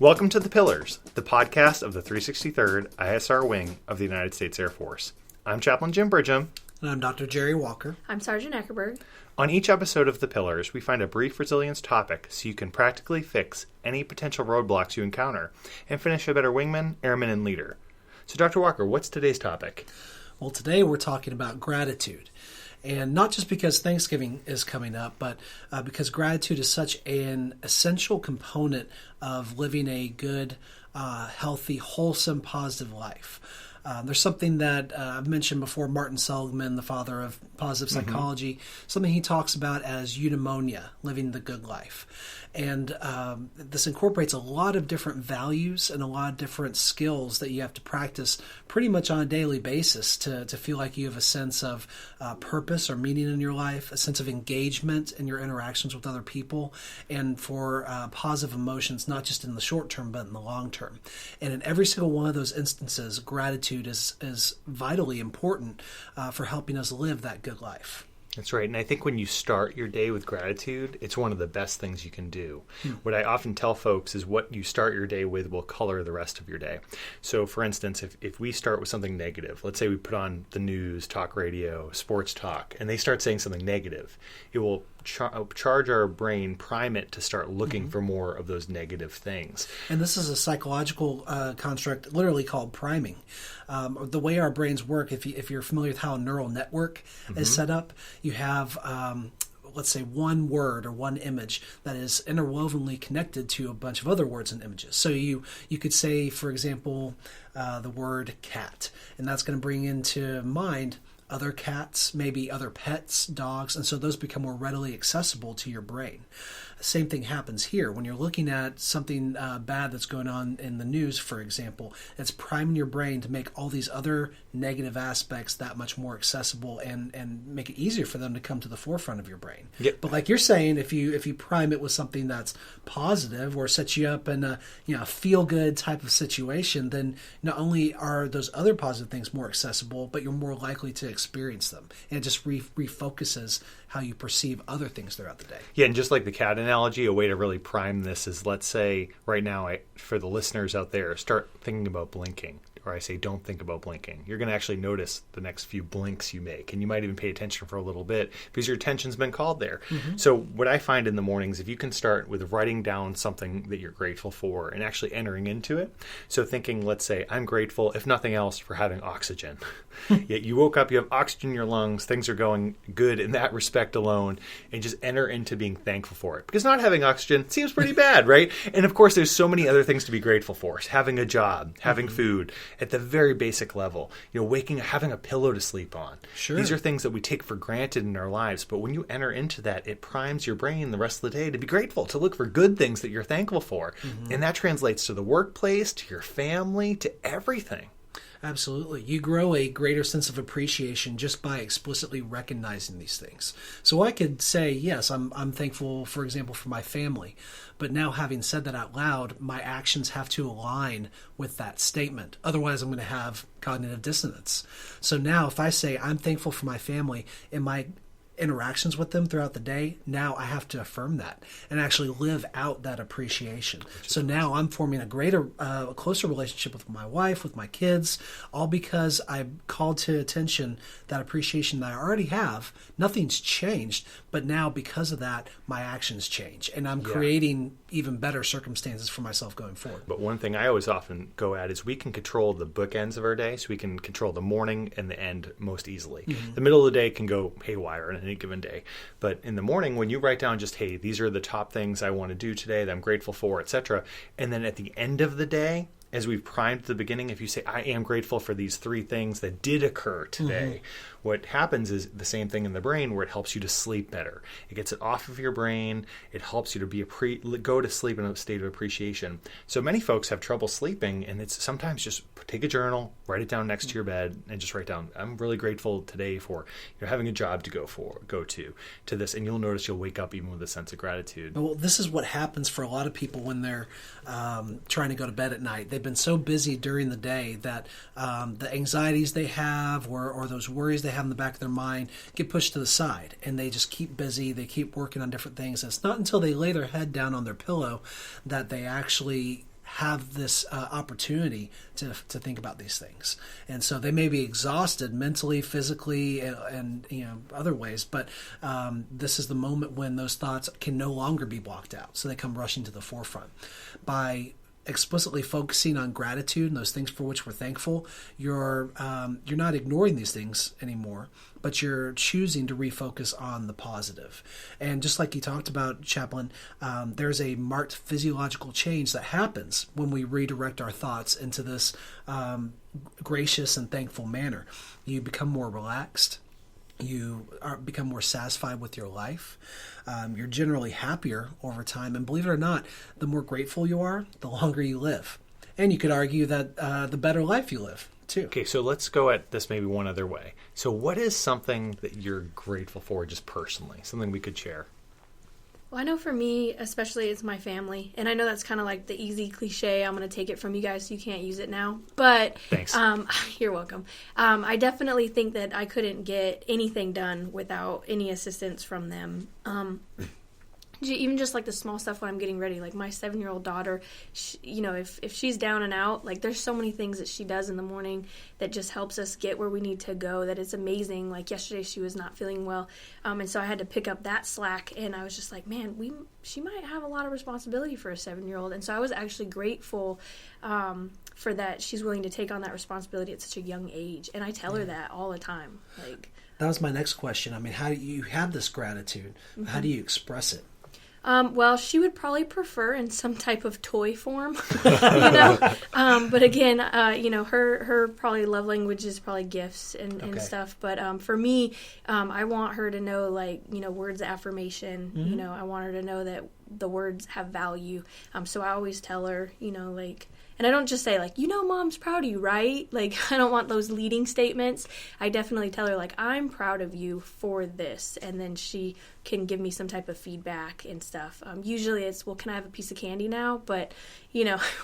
Welcome to The Pillars, the podcast of the 363rd ISR Wing of the United States Air Force. I'm Chaplain Jim Bridgham. And I'm Dr. Jerry Walker. I'm Sergeant Eckerberg. On each episode of The Pillars, we find a brief resilience topic so you can practically fix any potential roadblocks you encounter and finish a better wingman, airman, and leader. So, Dr. Walker, what's today's topic? Well, today we're talking about gratitude. And not just because Thanksgiving is coming up, but because gratitude is such an essential component of living a good, healthy, wholesome, positive life. There's something that I've mentioned before, Martin Seligman, the father of positive psychology, something he talks about as eudaimonia, living the good life. And this incorporates a lot of different values and a lot of different skills that you have to practice pretty much on a daily basis to feel like you have a sense of purpose or meaning in your life, a sense of engagement in your interactions with other people, and for positive emotions, not just in the short term, but in the long term. And in every single one of those instances, gratitude is vitally important for helping us live that good life. That's right. And I think when you start your day with gratitude, it's one of the best things you can do. What I often tell folks is what you start your day with will color the rest of your day. So, for instance, if we start with something negative, let's say we put on the news, talk radio, sports talk, and they start saying something negative, it will charge our brain, prime it to start looking for more of those negative things. And this is a psychological construct literally called priming. The way our brains work, if you're familiar with how a neural network is set up, you have, let's say, one word or one image that is interwovenly connected to a bunch of other words and images. So you could say, for example, the word cat, and that's going to bring into mind other cats, maybe other pets, dogs, and so those become more readily accessible to your brain. The same thing happens here. When you're looking at something bad that's going on in the news, for example, it's priming your brain to make all these other negative aspects that much more accessible and make it easier for them to come to the forefront of your brain. Yep. But like you're saying, if you prime it with something that's positive or sets you up in a feel-good type of situation, then not only are those other positive things more accessible, but you're more likely to experience them. And it just refocuses how you perceive other things throughout the day. Yeah, and just like the cat analogy, a way to really prime this is, let's say right now, for the listeners out there, start thinking about blinking. Or I say, don't think about blinking. You're going to actually notice the next few blinks you make. And you might even pay attention for a little bit because your attention's been called there. So what I find in the mornings, if you can start with writing down something that you're grateful for and actually entering into it. So thinking, let's say, I'm grateful, if nothing else, for having oxygen. Yet you woke up, you have oxygen in your lungs, things are going good in that respect alone, and just enter into being thankful for it. Because not having oxygen seems pretty bad, right? And of course, there's so many other things to be grateful for. Having a job, having food, at the very basic level, waking up, having a pillow to sleep on. Sure. These are things that we take for granted in our lives, but when you enter into that, it primes your brain the rest of the day to be grateful, to look for good things that you're thankful for. And that translates to the workplace, to your family, to everything. Absolutely. You grow a greater sense of appreciation just by explicitly recognizing these things. So I could say, yes, I'm thankful, for example, for my family. But now having said that out loud, my actions have to align with that statement. Otherwise, I'm going to have cognitive dissonance. So now if I say I'm thankful for my family in my interactions with them throughout the day, now I have to affirm that and actually live out that appreciation. So now I'm forming a closer relationship with my wife, with my kids, all because I called to attention that appreciation that I already have. Nothing's changed, but now because of that, my actions change, and I'm creating even better circumstances for myself going forward. But one thing I always often go at is we can control the bookends of our day, so we can control the morning and the end most easily. The middle of the day can go haywire on any given day. But in the morning, when you write down just, hey, these are the top things I want to do today that I'm grateful for, etc. And then at the end of the day, as we've primed at the beginning, if you say, I am grateful for these 3 things that did occur today, what happens is the same thing in the brain where it helps you to sleep better. It gets it off of your brain. It helps you to go to sleep in a state of appreciation. So many folks have trouble sleeping, and it's sometimes just take a journal, write it down next to your bed, and just write down, I'm really grateful today for having a job to go to this, and you'll notice you'll wake up even with a sense of gratitude. Well, this is what happens for a lot of people when they're trying to go to bed at night. They've been so busy during the day that the anxieties they have or those worries they have in the back of their mind get pushed to the side, and they just keep busy. They keep working on different things. And it's not until they lay their head down on their pillow that they actually have this opportunity to think about these things. And so they may be exhausted mentally, physically, and other ways, but this is the moment when those thoughts can no longer be blocked out. So they come rushing to the forefront. By explicitly focusing on gratitude and those things for which we're thankful, you're not ignoring these things anymore, but you're choosing to refocus on the positive. And just like you talked about, Chaplain, there's a marked physiological change that happens when we redirect our thoughts into this gracious and thankful manner. You become more relaxed. You become more satisfied with your life. You're generally happier over time. And believe it or not, the more grateful you are, the longer you live. And you could argue that the better life you live, too. Okay, so let's go at this maybe one other way. So what is something that you're grateful for just personally? Something we could share? Well, I know for me, especially, it's my family. And I know that's kind of like the easy cliche. I'm going to take it from you guys so you can't use it now. But thanks. You're welcome. I definitely think that I couldn't get anything done without any assistance from them. Even just like the small stuff when I'm getting ready, like my 7-year-old daughter, if she's down and out, like there's so many things that she does in the morning that just helps us get where we need to go, that it's amazing. Like yesterday she was not feeling well, and so I had to pick up that slack, and I was just like, man, she might have a lot of responsibility for a 7-year-old. And so I was actually grateful for that she's willing to take on that responsibility at such a young age, and I tell her that all the time. Like, that was my next question. I mean, how do you have this gratitude? Mm-hmm. How do you express it? Well, she would probably prefer in some type of toy form, but again, her probably love language is probably gifts and stuff. But for me, I want her to know, words of affirmation. Mm-hmm. I want her to know that the words have value. So I always tell her, and I don't just say, Mom's proud of you, right? Like, I don't want those leading statements. I definitely tell her, I'm proud of you for this. And then she can give me some type of feedback and stuff. Usually it's, well, can I have a piece of candy now? But,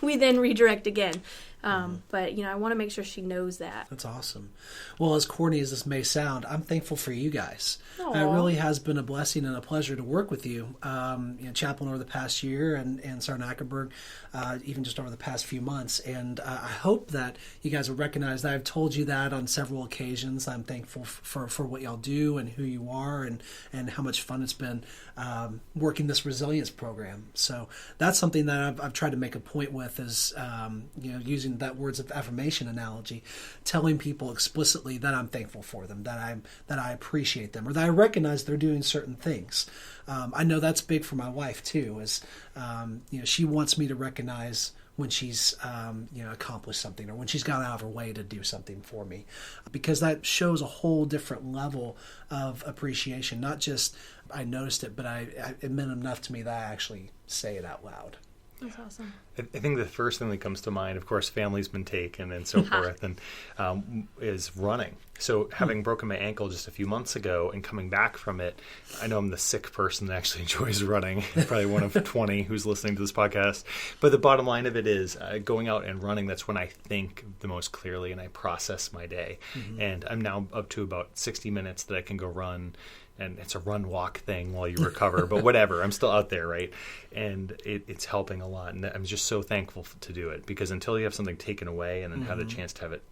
we then redirect again. But, I want to make sure she knows that. That's awesome. Well, as corny as this may sound, I'm thankful for you guys. Aww. It really has been a blessing and a pleasure to work with you. Chaplain over the past year and Sergeant Ackerberg, even just over the past few months. And I hope that you guys will recognize that I've told you that on several occasions. I'm thankful for what y'all do and who you are and how much fun it's been working this resilience program. So that's something that I've tried to make a point with is, using that words of affirmation analogy, telling people explicitly that I'm thankful for them, that I appreciate them, or that I recognize they're doing certain things. I know that's big for my wife too, is she wants me to recognize when she's accomplished something or when she's gone out of her way to do something for me, because that shows a whole different level of appreciation. Not just I noticed it, but it meant enough to me that I actually say it out loud. That's awesome. I think the first thing that comes to mind, of course, family's been taken and so forth, and is running. So having broken my ankle just a few months ago and coming back from it, I know I'm the sick person that actually enjoys running, probably one of 20 who's listening to this podcast. But the bottom line of it is going out and running, that's when I think the most clearly and I process my day. Mm-hmm. And I'm now up to about 60 minutes that I can go run. And it's a run-walk thing while you recover, but whatever. I'm still out there, right? And it's helping a lot. And I'm just so thankful to do it, because until you have something taken away and then have the chance to have it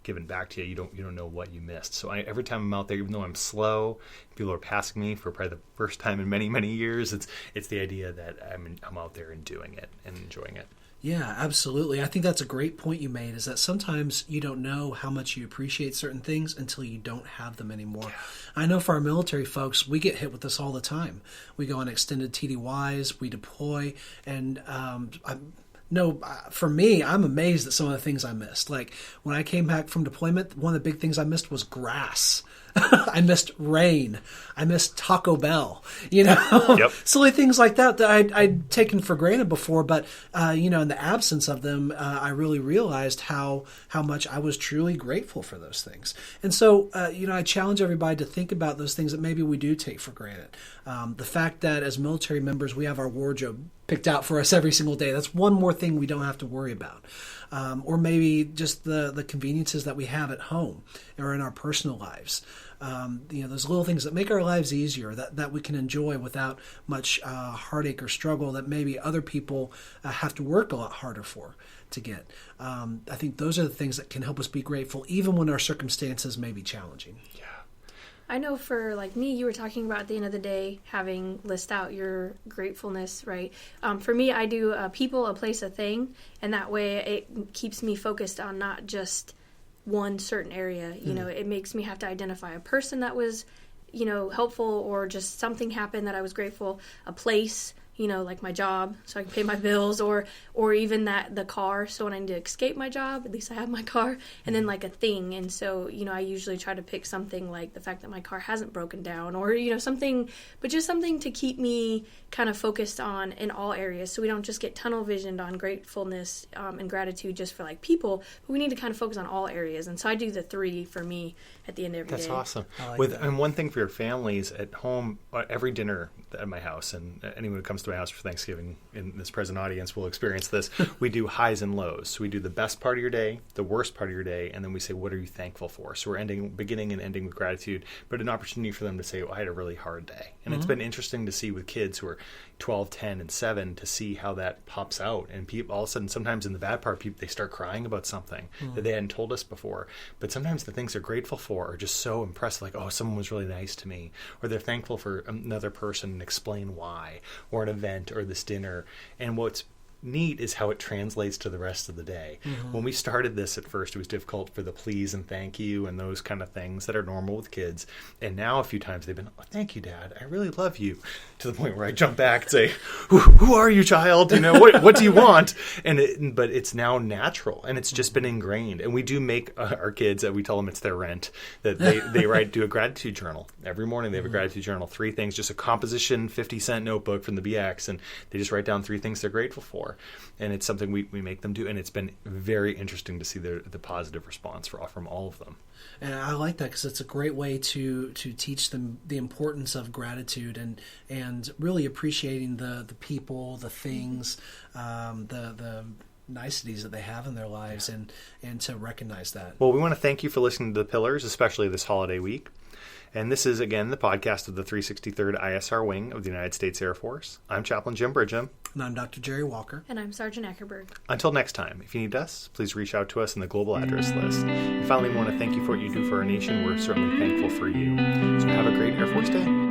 given back to you, you don't know what you missed. So every time I'm out there, even though I'm slow, people are passing me for probably the first time in many, many years, it's the idea that I'm out there and doing it and enjoying it. Yeah, absolutely. I think that's a great point you made, is that sometimes you don't know how much you appreciate certain things until you don't have them anymore. I know for our military folks, we get hit with this all the time. We go on extended TDYs, we deploy, and for me, I'm amazed at some of the things I missed. Like when I came back from deployment, one of the big things I missed was grass. I missed rain. I missed Taco Bell. Yep. Silly things like that I'd taken for granted before. But in the absence of them, I really realized how much I was truly grateful for those things. And so, I challenge everybody to think about those things that maybe we do take for granted. The fact that as military members, we have our wardrobe picked out for us every single day. That's one more thing we don't have to worry about. Or maybe just the conveniences that we have at home or in our personal lives. those little things that make our lives easier, that we can enjoy without much heartache or struggle that maybe other people have to work a lot harder to get. I think those are the things that can help us be grateful even when our circumstances may be challenging. Yeah. I know for like me, you were talking about at the end of the day having list out your gratefulness, right? For me, I do a people, a place, a thing, and that way it keeps me focused on not just one certain area. You know, it makes me have to identify a person that was, helpful, or just something happened that I was grateful, a place, like my job, so I can pay my bills, or even the car. So when I need to escape my job, at least I have my car, and then like a thing. And so, I usually try to pick something like the fact that my car hasn't broken down, or, something, but just something to keep me kind of focused on in all areas. So we don't just get tunnel visioned on gratefulness and gratitude just for like people, but we need to kind of focus on all areas. And so I do the 3 for me at the end of every day. That's awesome. Like that. And one thing for your families at home, every dinner at my house, and anyone who comes to my house for Thanksgiving in this present audience will experience this, we do highs and lows. So we do the best part of your day, the worst part of your day, and then we say, what are you thankful for? So we're beginning and ending with gratitude, but an opportunity for them to say, I had a really hard day. And it's been interesting to see with kids who are 12, 10, and 7 to see how that pops out. And people, all of a sudden, sometimes in the bad part, they start crying about something that they hadn't told us before. But sometimes the things they're grateful for are just so impressive, like, oh, someone was really nice to me. Or they're thankful for another person and explain why, or an event, or this dinner. And what's neat is how it translates to the rest of the day. When we started this at first, it was difficult for the please and thank you and those kind of things that are normal with kids. And now a few times they've been, oh, thank you, Dad. I really love you. To the point where I jump back and say, who are you, child? What do you want? But it's now natural, and it's just been ingrained. And we do make our kids, we tell them it's their rent, that they do a gratitude journal. Every morning they have a gratitude journal, 3 things, just a composition 50-cent notebook from the BX, and they just write down 3 things they're grateful for. And it's something we make them do, and it's been very interesting to see the positive response from all of them. And I like that because it's a great way to teach them the importance of gratitude and really appreciating the people, the things, the niceties that they have in their lives, and to recognize that. Well, we want to thank you for listening to The Pillars, especially this holiday week. And this is, again, the podcast of the 363rd ISR Wing of the United States Air Force. I'm Chaplain Jim Bridgham. And I'm Dr. Jerry Walker. And I'm Sergeant Eckerberg. Until next time, if you need us, please reach out to us in the global address list. And finally, we want to thank you for what you do for our nation. We're certainly thankful for you. So have a great Air Force Day.